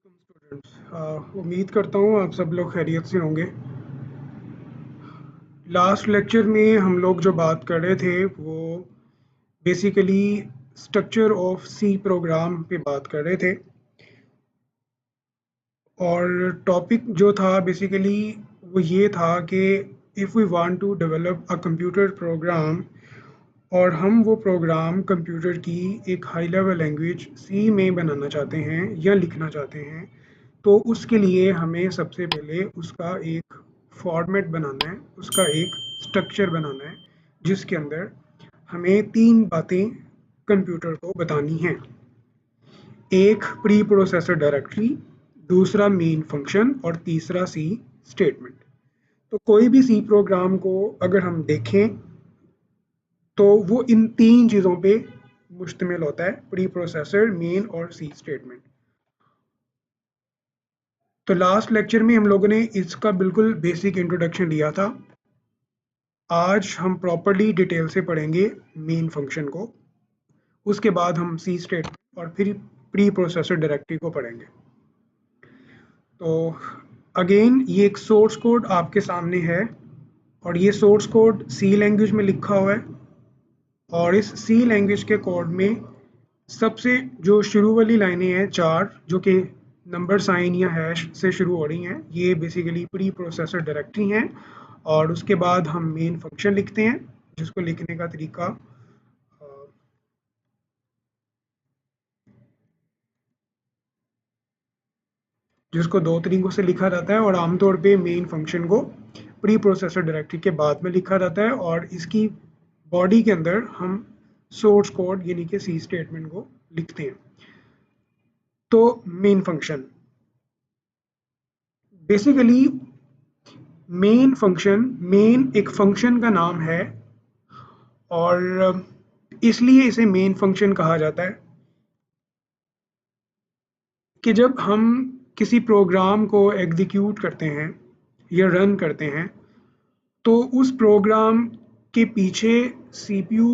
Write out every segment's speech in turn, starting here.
Students, उम्मीद करता हूँ आप सब लोग खैरियत से होंगे। लास्ट लेक्चर में हम लोग जो बात कर रहे थे वो basically structure of C program पे बात कर रहे थे, और टॉपिक जो था बेसिकली वो ये था कि if we want to develop a computer program और हम वो प्रोग्राम कंप्यूटर की एक हाई लेवल लैंग्वेज सी में बनाना चाहते हैं या लिखना चाहते हैं, तो उसके लिए हमें सबसे पहले उसका एक फॉर्मेट बनाना है, उसका एक स्ट्रक्चर बनाना है, जिसके अंदर हमें 3 बातें कंप्यूटर को बतानी हैं। एक प्री प्रोसेसर डायरेक्टरी, दूसरा मेन फंक्शन और तीसरा सी स्टेटमेंट। तो कोई भी सी प्रोग्राम को अगर हम देखें तो वो इन 3 चीज़ों पे मुश्तमिल होता है, प्री प्रोसेसर, मेन और सी स्टेटमेंट। तो लास्ट लेक्चर में हम लोगों ने इसका बिल्कुल बेसिक इंट्रोडक्शन लिया था। आज हम प्रॉपर्ली डिटेल से पढ़ेंगे मेन फंक्शन को, उसके बाद हम सी स्टेटमेंट और फिर प्री प्रोसेसर डायरेक्टरी को पढ़ेंगे। तो अगेन ये एक सोर्स कोड आपके सामने है, और ये सोर्स कोड सी लैंग्वेज में लिखा हुआ है, और इस सी लैंग्वेज के कोड में सबसे जो शुरू वाली लाइनें हैं 4, जो कि नंबर साइन या हैश से शुरू हो रही हैं, ये बेसिकली प्री प्रोसेसर डायरेक्टरी हैं। और उसके बाद हम मेन फंक्शन लिखते हैं, जिसको लिखने का तरीका जिसको 2 तरीकों से लिखा जाता है, और आमतौर पे मेन फंक्शन को प्री प्रोसेसर डायरेक्टरी के बाद में लिखा जाता है, और इसकी बॉडी के अंदर हम सोर्स कोड यानी कि सी स्टेटमेंट को लिखते हैं। तो मेन फंक्शन बेसिकली मेन एक फंक्शन का नाम है, और इसलिए इसे मेन फंक्शन कहा जाता है कि जब हम किसी प्रोग्राम को एग्जीक्यूट करते हैं या रन करते हैं, तो उस प्रोग्राम के पीछे सीपीयू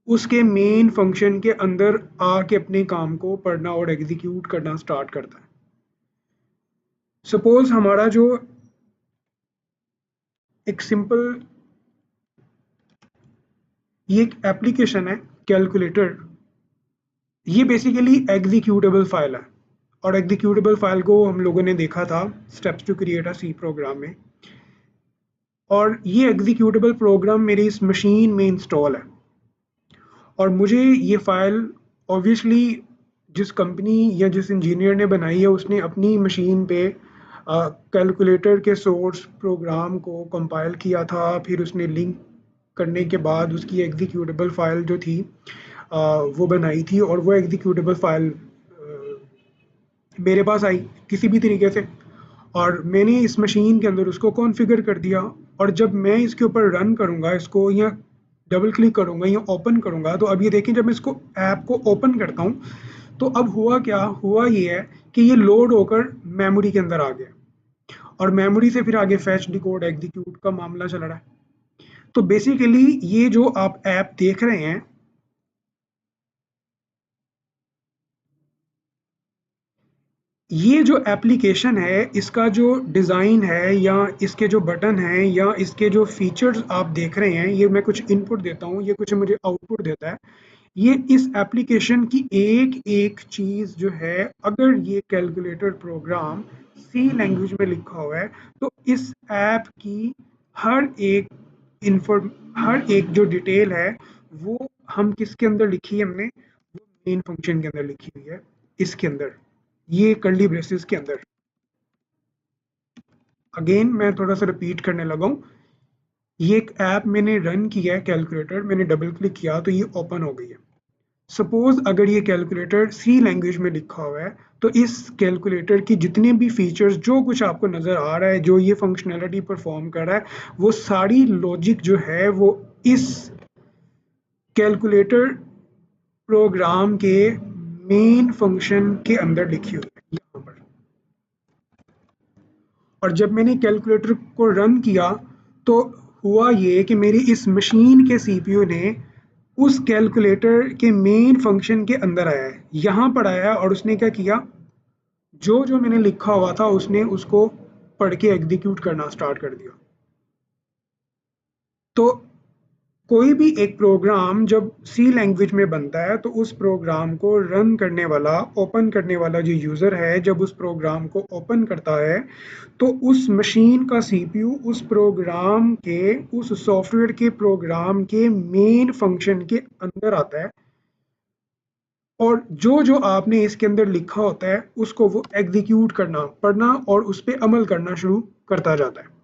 उसके मेन फंक्शन के अंदर आके अपने काम को पढ़ना और एग्जीक्यूट करना स्टार्ट करता है। सपोज हमारा जो एक सिंपल ये एक एप्लीकेशन है कैलकुलेटर, ये बेसिकली एग्जीक्यूटेबल फाइल है, और एग्जीक्यूटेबल फाइल को हम लोगों ने देखा था steps to create a C program में। और ये एग्जीक्यूटेबल प्रोग्राम मेरी इस मशीन में इंस्टॉल है, और मुझे ये फाइल ऑब्वियसली जिस कंपनी या जिस इंजीनियर ने बनाई है उसने अपनी मशीन पे कैलकुलेटर के सोर्स प्रोग्राम को कंपाइल किया था, फिर उसने लिंक करने के बाद उसकी एग्जीक्यूटेबल फाइल जो थी वो बनाई थी, और वो एग्जीक्यूटेबल फाइल मेरे पास आई किसी भी तरीके से, और मैंने इस मशीन के अंदर उसको कॉन्फ़िगर कर दिया। और जब मैं इसके ऊपर रन करूँगा इसको, या डबल क्लिक करूँगा या ओपन करूँगा, तो अब ये देखें जब मैं इसको ऐप को ओपन करता हूँ, तो अब हुआ ये है कि ये लोड होकर मेमोरी के अंदर आ गया, और मेमोरी से फिर आगे फैच, डिकोड, एग्जीक्यूट का मामला चल रहा है। तो बेसिकली ये जो आप ऐप देख रहे हैं, ये जो एप्लीकेशन है इसका जो डिज़ाइन है या इसके जो बटन हैं या इसके जो फीचर्स आप देख रहे हैं, ये मैं कुछ इनपुट देता हूँ, ये कुछ मुझे आउटपुट देता है। ये इस एप्लीकेशन की एक एक चीज़ जो है, अगर ये कैलकुलेटर प्रोग्राम सी लैंग्वेज में लिखा हुआ है, तो इस ऐप की हर एक हर एक जो डिटेल है वो हम किसके अंदर लिखी है, हमने वो मेन फंक्शन के अंदर लिखी हुई है, इसके अंदर, ये कर्ली ब्रेसेस के अंदर। अगेन मैं थोड़ा सा रिपीट करने लगा हूँ। ये एक ऐप मैंने रन किया है कैलकुलेटर, मैंने डबल क्लिक किया तो ये ओपन हो गई है। सपोज अगर ये कैलकुलेटर सी लैंग्वेज में लिखा हुआ है, तो इस कैलकुलेटर की जितने भी फीचर्स, जो कुछ आपको नज़र आ रहा है, जो ये फंक्शनैलिटी परफॉर्म कर रहा है, वो सारी लॉजिक जो है वो इस कैलकुलेटर प्रोग्राम के मेन फंक्शन के अंदर लिखी हुई है यहाँ पर। और जब मैंने कैलकुलेटर को रन किया, तो हुआ ये कि मेरी इस मशीन के सीपीयू ने उस कैलकुलेटर के मेन फंक्शन के अंदर आया है, यहाँ पर आया, और उसने क्या किया, जो जो मैंने लिखा हुआ था उसने उसको पढ़ के एग्जीक्यूट करना स्टार्ट कर दिया। तो कोई भी एक प्रोग्राम जब सी लैंग्वेज में बनता है तो उस प्रोग्राम को रन करने वाला, ओपन करने वाला जो यूज़र है, जब उस प्रोग्राम को ओपन करता है तो उस मशीन का सीपीयू उस प्रोग्राम के, उस सॉफ्टवेयर के प्रोग्राम के मेन फंक्शन के अंदर आता है और जो जो आपने इसके अंदर लिखा होता है उसको वो एग्जीक्यूट करना, पढ़ना और उस पर अमल करना शुरू करता जाता है।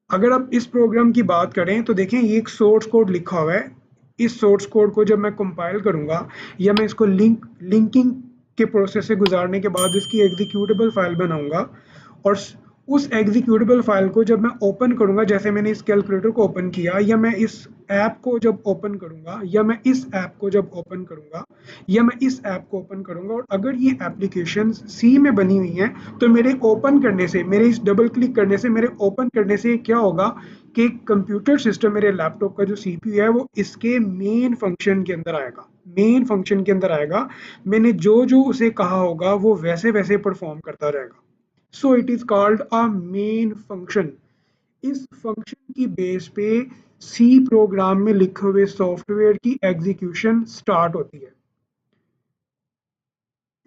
अगर आप इस प्रोग्राम की बात करें तो देखें ये एक सोर्स कोड लिखा हुआ है। इस सोर्स कोड को जब मैं कंपाइल करूंगा या मैं इसको लिंकिंग के प्रोसेस से गुजारने के बाद इसकी एग्जीक्यूटेबल फाइल बनाऊंगा और उस एग्जीक्यूटेबल फाइल को जब मैं ओपन करूंगा, जैसे मैंने इस कैलकुलेटर को ओपन किया, या मैं इस ऐप को जब ओपन करूंगा, या मैं इस ऐप को जब ओपन करूंगा, या मैं इस ऐप को ओपन करूंगा और अगर ये एप्लीकेशन सी में बनी हुई है तो मेरे ओपन करने से, मेरे इस डबल क्लिक करने से, मेरे ओपन करने से क्या होगा कि कंप्यूटर सिस्टम, मेरे लैपटॉप का जो सीपीयू है वो इसके मेन फंक्शन के अंदर आएगा, मेन फंक्शन के अंदर आएगा। मैंने जो जो उसे कहा होगा वो वैसे वैसे परफॉर्म करता रहेगा। So it is called a main function. इस फंक्शन की बेस पे सी प्रोग्राम में लिखे हुए सॉफ्टवेयर की एग्जीक्यूशन स्टार्ट होती है।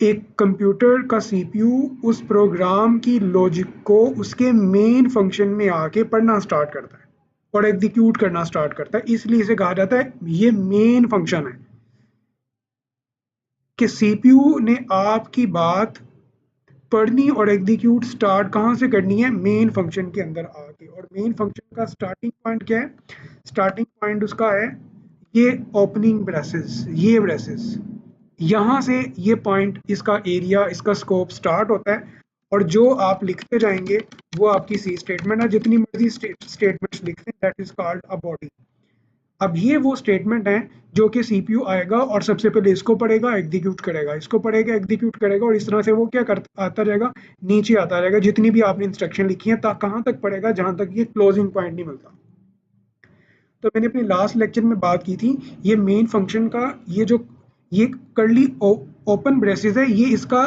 एक कंप्यूटर का सीपीयू उस प्रोग्राम की लॉजिक को उसके मेन फंक्शन में आके पढ़ना स्टार्ट करता है और एग्जीक्यूट करना स्टार्ट करता है, इसलिए इसे कहा जाता है ये मेन फंक्शन है कि सीपीयू ने आपकी बात पढ़नी और एग्जीक्यूट स्टार्ट कहाँ से करनी है, मेन फंक्शन के अंदर आके। और मेन फंक्शन का स्टार्टिंग पॉइंट क्या है, स्टार्टिंग पॉइंट उसका है ये ओपनिंग ब्रेसेस, ये ब्रेसेस, यहाँ से ये पॉइंट, इसका एरिया, इसका स्कोप स्टार्ट होता है और जो आप लिखते जाएंगे वो आपकी सी स्टेटमेंट है। जितनी मर्जी स्टेटमेंट्स लिखते हैं, that is called a body. अब ये वो स्टेटमेंट है जो कि सीपीयू आएगा और सबसे पहले इसको पढ़ेगा, एग्जीक्यूट करेगा, इसको पढ़ेगा, एग्जीक्यूट करेगा और इस तरह से वो क्या कर आता रहेगा, नीचे आता रहेगा। जितनी भी आपने इंस्ट्रक्शन लिखी है कहाँ तक पढ़ेगा, जहां तक ये क्लोजिंग पॉइंट नहीं मिलता। तो मैंने अपने लास्ट लेक्चर में बात की थी, ये मेन फंक्शन का ये कर्ली ओपन ब्रेसेस है, ये इसका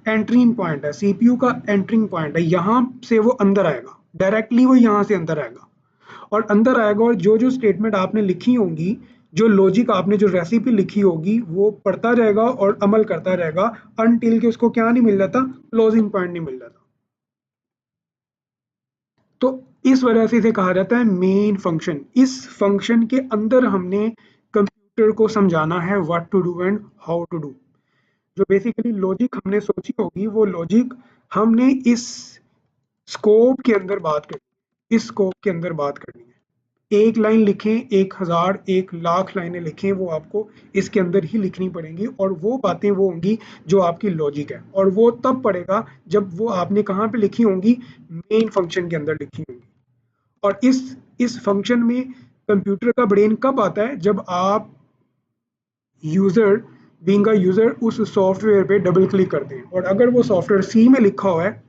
एंट्रिंग पॉइंट है, सीपीयू का एंट्रिंग पॉइंट है। यहाँ से वो अंदर आएगा, डायरेक्टली वो यहाँ से अंदर आएगा और अंदर आएगा और जो जो स्टेटमेंट आपने लिखी होंगी, जो लॉजिक आपने, जो रेसिपी लिखी होगी, वो पढ़ता जाएगा और अमल करता रहेगा अनटिल के उसको क्या नहीं मिल जाता, क्लोजिंग पॉइंट नहीं मिल जाता। तो इस वजह से इसे कहा जाता है मेन फंक्शन। इस फंक्शन के अंदर हमने कंप्यूटर को समझाना है what to do and how to do. जो बेसिकली लॉजिक हमने सोची होगी वो लॉजिक हमने इस स्कोप के अंदर बात करनी, इस स्कोप के अंदर बात करनी है। एक लाइन लिखें, 1000, 1,00,000 लाइनें लिखें, वो आपको इसके अंदर ही लिखनी पड़ेंगी और वो बातें वो होंगी जो आपकी लॉजिक है और वो तब पड़ेगा जब वो आपने कहाँ पे लिखी होंगी, मेन फंक्शन के अंदर लिखी होंगी। और इस फंक्शन में कंप्यूटर का ब्रेन कब आता है, जब आप यूजर, बीइंग अ यूजर, उस सॉफ्टवेयर पे डबल क्लिक करते हैं और अगर वो सॉफ्टवेयर सी में लिखा हुआ है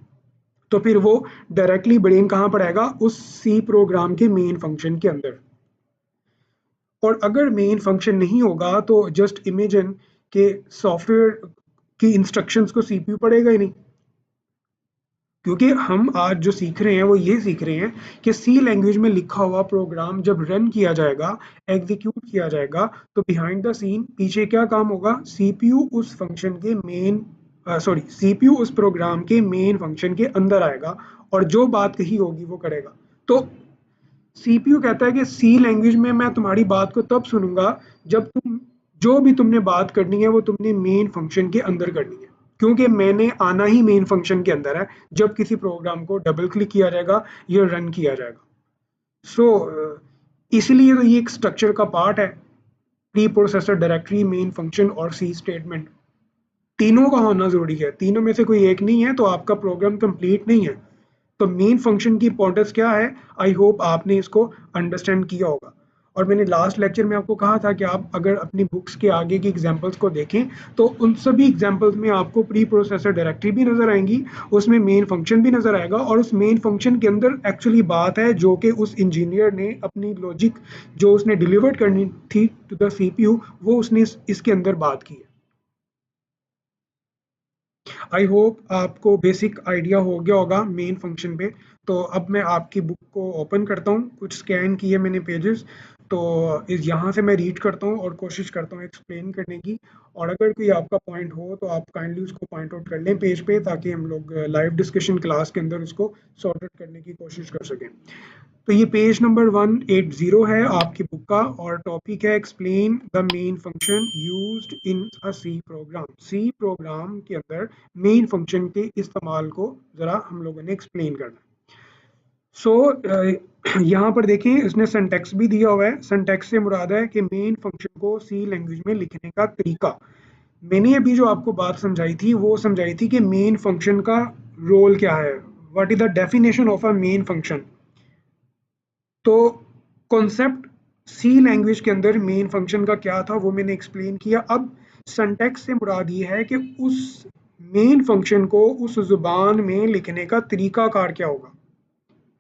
तो फिर वो डायरेक्टली ब्रेन कहाँ पर आएगा, उस सी प्रोग्राम के मेन फंक्शन के अंदर। और अगर मेन फंक्शन नहीं होगा तो जस्ट इमेजिन कि सॉफ्टवेयर की इंस्ट्रक्शंस को सीपीयू पढ़ेगा ही नहीं। क्योंकि हम आज जो सीख रहे हैं वो ये सीख रहे हैं कि सी लैंग्वेज में लिखा हुआ प्रोग्राम जब रन किया जाएगा, एग्जीक्यूट किया जाएगा, तो बिहाइंड द सीन पीछे क्या काम होगा, सीपीयू उस फंक्शन के मेन, सॉरी, सीपीयू उस प्रोग्राम के मेन फंक्शन के अंदर आएगा और जो बात कही होगी वो करेगा। तो सीपीयू कहता है कि सी लैंग्वेज में मैं तुम्हारी बात को तब सुनूंगा जब तुम, जो भी तुमने बात करनी है वो तुमने मेन फंक्शन के अंदर करनी है, क्योंकि मैंने आना ही मेन फंक्शन के अंदर है जब किसी प्रोग्राम को डबल क्लिक किया जाएगा या रन किया जाएगा। सो इसलिए तो ये एक स्ट्रक्चर का पार्ट है, pre processor, directory, main function और सी स्टेटमेंट। तीनों का होना जरूरी है, तीनों में से कोई एक नहीं है तो आपका प्रोग्राम कंप्लीट नहीं है। तो मेन फंक्शन की इंपॉर्टेंस क्या है, आई होप आपने इसको अंडरस्टैंड किया होगा। और मैंने लास्ट लेक्चर में आपको कहा था कि आप अगर अपनी बुक्स के आगे की एग्जांपल्स को देखें तो उन सभी एग्जांपल्स में आपको प्री प्रोसेसर डायरेक्टरी भी नजर आएंगी, उसमें मेन फंक्शन भी नजर आएगा और उस मेन फंक्शन के अंदर एक्चुअली बात है जो कि उस इंजीनियर ने अपनी लॉजिक जो उसने डिलीवर्ड करनी थी टू द सीपीयू, वो उसने इसके अंदर बात की है। आई होप आपको बेसिक आइडिया हो गया होगा मेन फंक्शन पे। तो अब मैं आपकी बुक को ओपन करता हूँ, कुछ स्कैन किए मैंने पेजेस, तो इस यहाँ से मैं रीड करता हूँ और कोशिश करता हूँ एक्सप्लेन करने की। और अगर कोई आपका पॉइंट हो तो आप काइंडली उसको पॉइंट आउट कर लें पेज पे, ताकि हम लोग लाइव डिस्कशन क्लास के अंदर उसको सॉर्ट आउट करने की कोशिश कर सकें। तो ये पेज नंबर 180 है आपकी बुक का, और टॉपिक है explain the main function used in a C program. C program के अंदर मेन फंक्शन के इस्तेमाल को जरा हम लोगों ने एक्सप्लेन करना। सो यहाँ पर देखें, इसने सिंटैक्स भी दिया हुआ है। सिंटैक्स से मुराद है कि मेन फंक्शन को सी लैंग्वेज में लिखने का तरीका। मैंने अभी जो आपको बात समझाई थी वो समझाई थी कि मेन फंक्शन का रोल क्या है, what is the definition of a main function. तो कॉन्सेप्ट सी लैंग्वेज के अंदर मेन फंक्शन का क्या था वो मैंने एक्सप्लेन किया। अब सिंटैक्स से मुराद ये है कि उस मेन फंक्शन को उस जुबान में लिखने का तरीकाकार क्या होगा,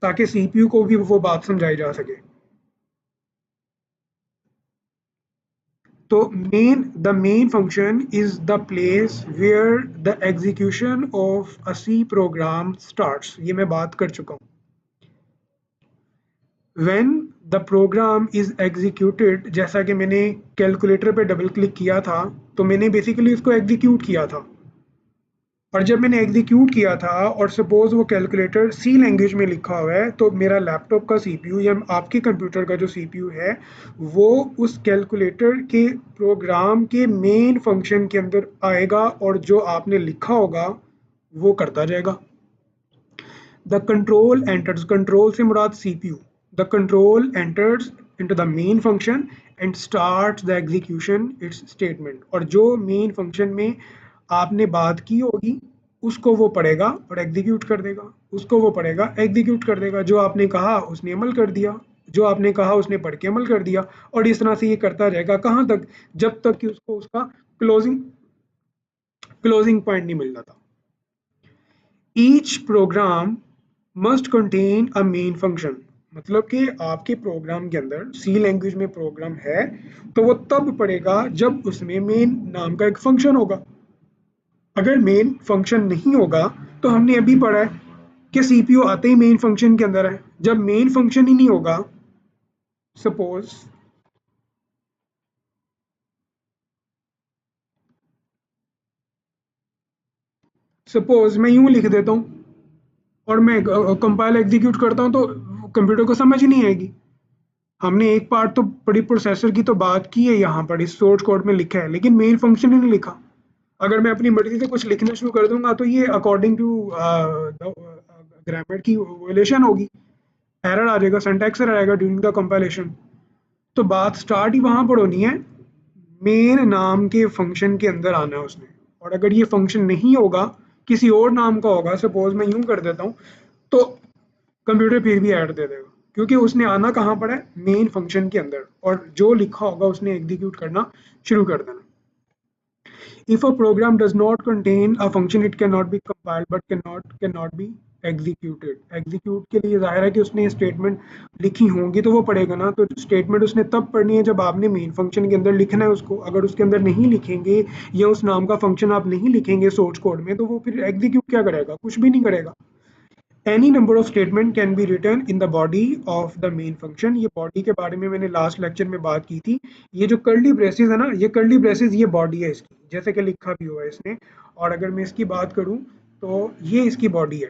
ताकि सीपीयू को भी वो बात समझाई जा सके। तो the main function is the place where the execution of a C program starts. ये मैं बात कर चुका हूँ। When the program is executed, जैसा कि मैंने कैलकुलेटर पे डबल क्लिक किया था, तो मैंने बेसिकली उसको एग्जीक्यूट किया था। और जब मैंने एग्जीक्यूट किया था और सपोज वो कैलकुलेटर सी लैंग्वेज में लिखा हुआ है, तो मेरा लैपटॉप का सीपीयू या आपके कंप्यूटर का जो सीपीयू है वो उस कैलकुलेटर के प्रोग्राम के मेन फंक्शन के अंदर आएगा और जो आपने लिखा होगा वो करता जाएगा। द कंट्रोल एंटर्स, कंट्रोल से मुराद CPU, the control enters into the main function and starts the execution its statement। और जो मेन फंक्शन में आपने बात की होगी उसको वो पढ़ेगा और एग्जीक्यूट कर देगा, उसको वो पढ़ेगा एग्जीक्यूट कर देगा। जो आपने कहा उसने अमल कर दिया, जो आपने कहा उसने पढ़ के अमल कर दिया। और इस तरह से ये करता जाएगा कहाँ तक, जब तक कि उसको उसका क्लोजिंग क्लोजिंग पॉइंट नहीं मिल जाता। Each program must contain a main function, मतलब कि आपके प्रोग्राम के अंदर सी लैंग्वेज में प्रोग्राम है तो वो तब पढ़ेगा जब उसमें मेन नाम का एक फंक्शन होगा। अगर मेन फंक्शन नहीं होगा, तो हमने अभी पढ़ा है कि सीपीयू आते ही मेन फंक्शन के अंदर है। जब मेन फंक्शन ही नहीं होगा, सपोज मैं यूं लिख देता हूं और मैं कंपाइल एग्जीक्यूट करता हूं, तो कंप्यूटर को समझ ही नहीं आएगी। हमने एक पार्ट तो बड़ी प्रोसेसर की तो बात की है यहाँ पर, इस सोर्स कोड में लिखा है, लेकिन मेन फंक्शन ही नहीं लिखा। अगर मैं अपनी मर्जी से कुछ लिखना शुरू कर दूंगा तो ये अकॉर्डिंग टू ग्रामर की वोलेशन होगी, एरर आ जाएगा, सिंटैक्स एरर आएगा ड्यूरिंग द कंपाइलेशन। तो बात स्टार्ट ही वहां पर होनी है, मेन नाम के फंक्शन के अंदर आना है उसने। और अगर ये फंक्शन नहीं होगा, किसी और नाम का होगा, सपोज मैं यूं कर देता हूँ, तो कंप्यूटर फिर भी एरर दे देगा, क्योंकि उसने आना कहाँ पर है, मेन फंक्शन के अंदर, और जो लिखा होगा उसने एग्जीक्यूट करना शुरू कर देना। If a program does not contain a function, it cannot be compiled but cannot be executed। Execute के लिए जाहिर है कि उसने स्टेटमेंट लिखी होंगी तो वो पढ़ेगा ना। तो स्टेटमेंट उसने तब पढ़नी है जब आपने मेन फंक्शन के अंदर लिखना है उसको। अगर उसके अंदर नहीं लिखेंगे या उस नाम का फंक्शन आप नहीं लिखेंगे सोर्स कोड में, तो वो फिर एग्जीक्यूट क्या करेगा, कुछ भी नहीं करेगा। Any number of statement can be return in the body of the main function. ये बॉडी के बारे में मैंने लास्ट लेक्चर में बात की थी। ये जो कर्ली ब्रेसेस है ना, ये कर्ली ब्रेसेस ये बॉडी है इसकी, जैसे कि लिखा भी हुआ है इसने। और अगर मैं इसकी बात करूं तो ये इसकी बॉडी है,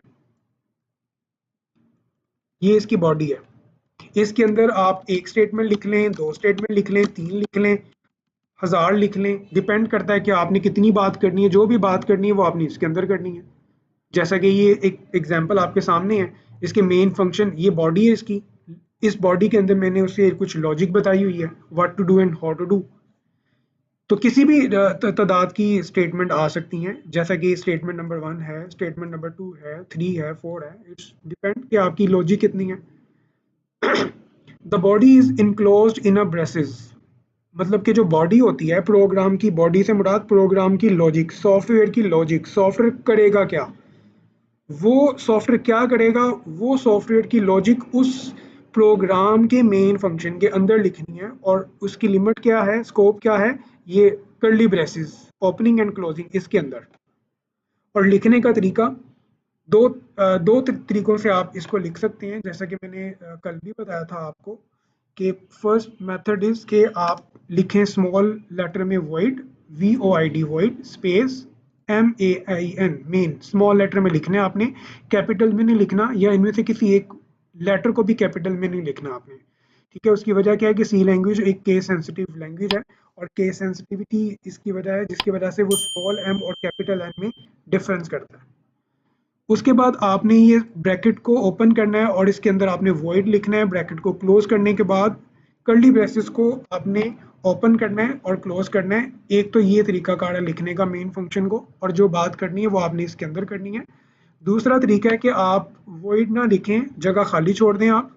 ये इसकी बॉडी है। इसके अंदर आप एक स्टेटमेंट लिख लें, दो स्टेटमेंट लिख लें, तीन लिख लें, हजार लिख लें, डिपेंड करता है कि आपने कितनी बात करनी है। जो भी बात करनी है वो आपने इसके अंदर करनी है। जैसा कि ये एक एग्जांपल आपके सामने है, इसके मेन फंक्शन ये बॉडी है इसकी। इस बॉडी के अंदर मैंने उसे कुछ लॉजिक बताई हुई है, what to do and how to do. तो किसी भी तादाद की स्टेटमेंट आ सकती हैं, जैसा कि स्टेटमेंट नंबर 1 है, स्टेटमेंट नंबर 2 है, 3 है, 4 है। इट्स डिपेंड कि आपकी लॉजिक कितनी है। The body is enclosed in a braces, मतलब कि जो बॉडी होती है प्रोग्राम की, बॉडी से मुराद प्रोग्राम की लॉजिक, सॉफ्टवेयर की लॉजिक। सॉफ्टवेयर करेगा क्या, वो सॉफ्टवेयर क्या करेगा, वो सॉफ्टवेयर की लॉजिक उस प्रोग्राम के मेन फंक्शन के अंदर लिखनी है। और उसकी लिमिट क्या है, स्कोप क्या है, ये curly braces, opening and closing इसके अंदर। और लिखने का तरीका दो तरीकों से आप इसको लिख सकते हैं, जैसा कि मैंने कल भी बताया था आपको कि फर्स्ट मेथड इज कि आप लिखें स्मॉल लेटर में void, VOID void space MAIN main, small letter में लिखना है आपने, कैपिटल में नहीं लिखना, या इनमें से किसी एक लेटर को भी कैपिटल में नहीं लिखना आपने। ठीक है, उसकी वजह क्या है कि सी लैंग्वेज एक केस सेंसिटिव लैंग्वेज है, और केस सेंसिटिविटी इसकी वजह है जिसकी वजह से वो स्मॉल m और कैपिटल M में डिफरेंस करता है। उसके बाद आपने ये ब्रैकेट को ओपन करना है और इसके अंदर आपने वॉइड लिखना है। ब्रैकेट को क्लोज करने के बाद कर्ली ब्रेसेस को आपने ओपन करना है और क्लोज करना है। एक तो ये तरीका कार है लिखने का मेन फंक्शन को, और जो बात करनी है वो आपने इसके अंदर करनी है। दूसरा तरीका है कि आप वॉइड ना लिखें, जगह खाली छोड़ दें आप,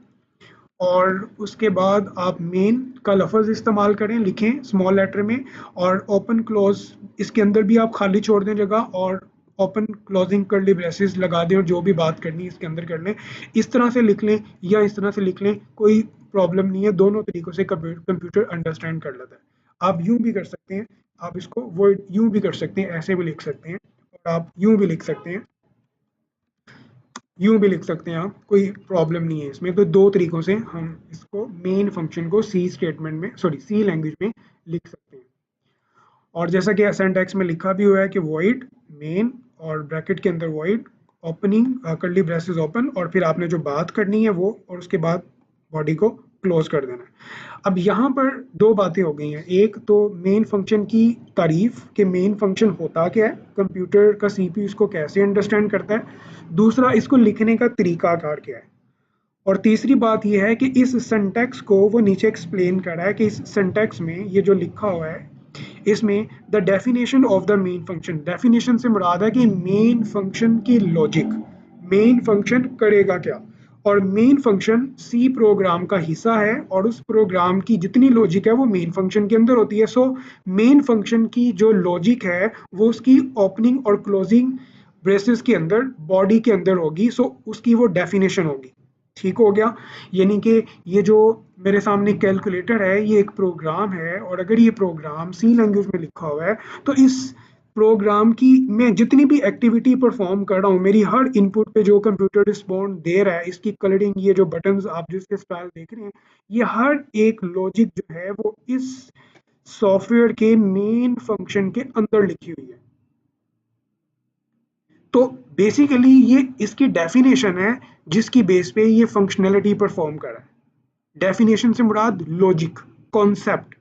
और उसके बाद आप मेन का लफ्ज़ इस्तेमाल करें, लिखें स्मॉल लेटर में, और ओपन क्लोज इसके अंदर भी आप खाली छोड़ दें जगह, और ओपन क्लोजिंग कर्ली ब्रेसेस लगा दें, और जो भी बात करनी है इसके अंदर कर लें। इस तरह से लिख लें या इस तरह से लिख लें, कोई प्रॉब्लम नहीं है, दोनों तरीक़ों से कंप्यूटर अंडरस्टैंड कर लेता है। आप यूँ भी कर सकते हैं, आप इसको वर्ड यूँ भी कर सकते हैं, ऐसे भी लिख सकते हैं, और आप यूँ भी लिख सकते हैं, यूँ भी लिख सकते हैं आप, कोई प्रॉब्लम नहीं है इसमें। तो दो तरीक़ों से हम इसको मेन फंक्शन को सी स्टेटमेंट में, सॉरी सी लैंग्वेज में लिख सकते हैं। और जैसा कि सिंटैक्स में लिखा भी हुआ है कि वॉइड मेन और ब्रैकेट के अंदर void opening curly braces open, और फिर आपने जो बात करनी है वो, और उसके बाद बॉडी को क्लोज कर देना है। अब यहाँ पर दो बातें हो गई हैं। एक तो मेन फंक्शन की तारीफ कि मेन फंक्शन होता क्या है, कंप्यूटर का सीपीयू इसको कैसे अंडरस्टैंड करता है। दूसरा, इसको लिखने का तरीका कार क्या है। और तीसरी बात यह है कि इस सिंटैक्स को वो नीचे एक्सप्लेन कर रहा है कि इस सिंटैक्स में ये जो लिखा हुआ है इसमें the definition of the main function, definition से मुराद है कि मेन फंक्शन की लॉजिक, मेन फंक्शन करेगा क्या। और मेन फंक्शन सी प्रोग्राम का हिस्सा है, और उस प्रोग्राम की जितनी लॉजिक है वो मेन फंक्शन के अंदर होती है। सो मेन फंक्शन की जो लॉजिक है वो उसकी ओपनिंग और क्लोजिंग ब्रेसेस के अंदर, बॉडी के अंदर होगी। सो उसकी वो डेफिनेशन होगी। ठीक हो गया। यानी कि ये जो मेरे सामने कैलकुलेटर है ये एक प्रोग्राम है, और अगर ये प्रोग्राम सी लैंग्वेज में लिखा हुआ है तो इस प्रोग्राम की मैं जितनी भी एक्टिविटी परफॉर्म कर रहा हूँ, मेरी हर इनपुट पे जो कंप्यूटर रिस्पॉन्ड दे रहा है, इसकी कलरिंग, ये जो बटन्स आप जिसके स्टाइल देख रहे हैं, ये हर एक लॉजिक जो है वो इस सॉफ्टवेयर के मेन फंक्शन के अंदर लिखी हुई है। तो बेसिकली ये इसकी डेफिनेशन है जिसकी बेस पे ये फंक्शनैलिटी परफॉर्म कर रहा है। डेफिनेशन से मुराद लॉजिक, कॉन्सेप्ट,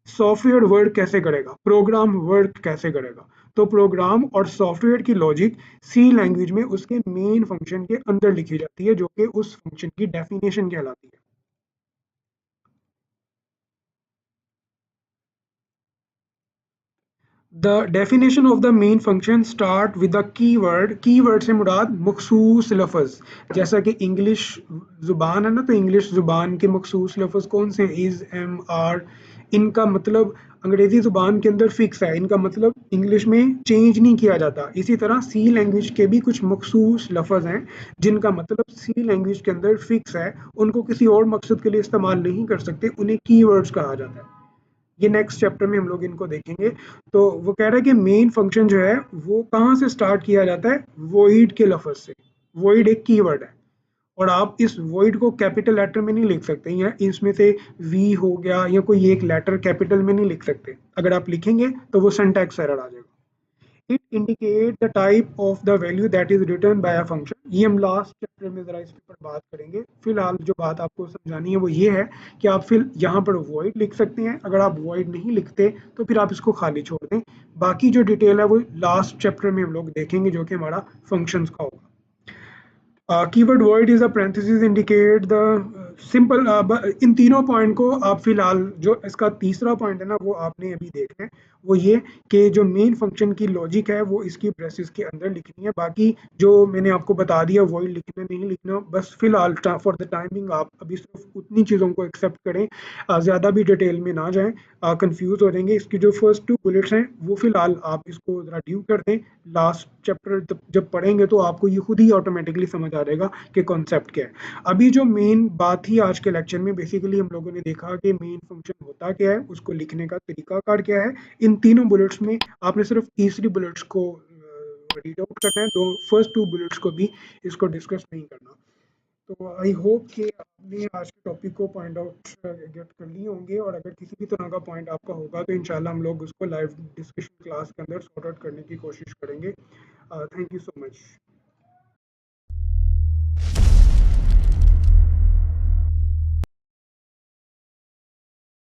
सॉफ्टवेयर वर्क कैसे करेगा, प्रोग्राम वर्क कैसे करेगा। तो प्रोग्राम और सॉफ्टवेयर की लॉजिक सी लैंग्वेज में उसके मेन फंक्शन के अंदर लिखी जाती है, जो कि उस फंक्शन की डेफिनेशन कहलाती है। The definition of the main function start with the keyword, keyword से मुराद मखसूस लफ्ज़। जैसा कि इंग्लिश ज़ुबान है ना, तो इंग्लिश ज़ुबान के मखसूस लफ्ज़ कौन से, इज़, एम, आर, इनका मतलब अंग्रेज़ी ज़ुबान के अंदर फिक्स है, इनका मतलब इंग्लिश में चेंज नहीं किया जाता। इसी तरह सी लैंग्वेज के भी कुछ मखसूस लफ्ज़ हैं जिनका मतलब सी लैंग्वेज के अंदर फिक्स है, उनको किसी और मकसद के लिए इस्तेमाल नहीं कर सकते, उन्हें कीवर्ड्स कहा जाता है। ये नेक्स्ट चैप्टर में हम लोग इनको देखेंगे। तो वो कह रहा है कि मेन फंक्शन जो है वो कहाँ से स्टार्ट किया जाता है, वॉइड के लफ्ज से। वॉइड एक कीवर्ड है, और आप इस वॉइड को कैपिटल लेटर में नहीं लिख सकते, या इसमें से वी हो गया या कोई एक लेटर कैपिटल में नहीं लिख सकते। अगर आप लिखेंगे तो वो सिंटैक्स एरर आ जाएगा। It indicate the type of the value that is return by a function. ये हम लास्ट चैप्टर में जरा इस पर बात करेंगे। फिलहाल जो बात आपको समझानी है वो ये है कि आप फिर यहाँ पर वॉइड लिख सकते हैं। अगर आप वॉइड नहीं लिखते तो फिर आप इसको खाली छोड़ दें। बाकी जो डिटेल है वो लास्ट चैप्टर में हम लोग देखेंगे, जो कि हमारा फंक्शंस का होगा। Keyword word is a parenthesis indicate the simple. इन तीनों पॉइंट को आप फिलहाल, जो इसका तीसरा पॉइंट है ना वो आपने अभी देखना है, वो ये कि जो मेन फंक्शन की लॉजिक है वो इसकी ब्रेसेस के अंदर लिखनी है। बाकी जो मैंने आपको बता दिया वॉइड लिखना नहीं लिखना, बस फिलहाल फॉर द टाइमिंग आप अभी सिर्फ उतनी चीज़ों को एक्सेप्ट करें, ज़्यादा भी डिटेल में ना जाएं, कंफ्यूज हो जाएंगे। इसकी जो फर्स्ट टू बुलेट्स हैं वो फिलहाल आप इसको जरा ड्यू कर दें। लास्ट चैप्टर जब पढ़ेंगे तो आपको ये खुद ही ऑटोमेटिकली समझ आ जाएगा कि कॉन्सेप्ट क्या है। अभी जो मेन बात थी आज के लेक्चर में, बेसिकली हम लोगों ने देखा कि मेन फंक्शन होता क्या है, उसको लिखने का तरीका कार क्या है। इन तीनों बुलेट्स में आपने सिर्फ तीसरी बुलेट्स को रीड आउट करना है, दो फर्स्ट 2 बुलेट्स को भी इसको डिस्कस नहीं करना। तो आई होप कि आपने आज के टॉपिक को पॉइंट आउट गेट कर लिए होंगे, और अगर किसी भी तरह का पॉइंट आपका होगा तो इंशाल्लाह हम लोग उसको लाइव डिस्कशन क्लास के अंदर सॉर्ट आउट करने की कोशिश करेंगे। Thank you so much.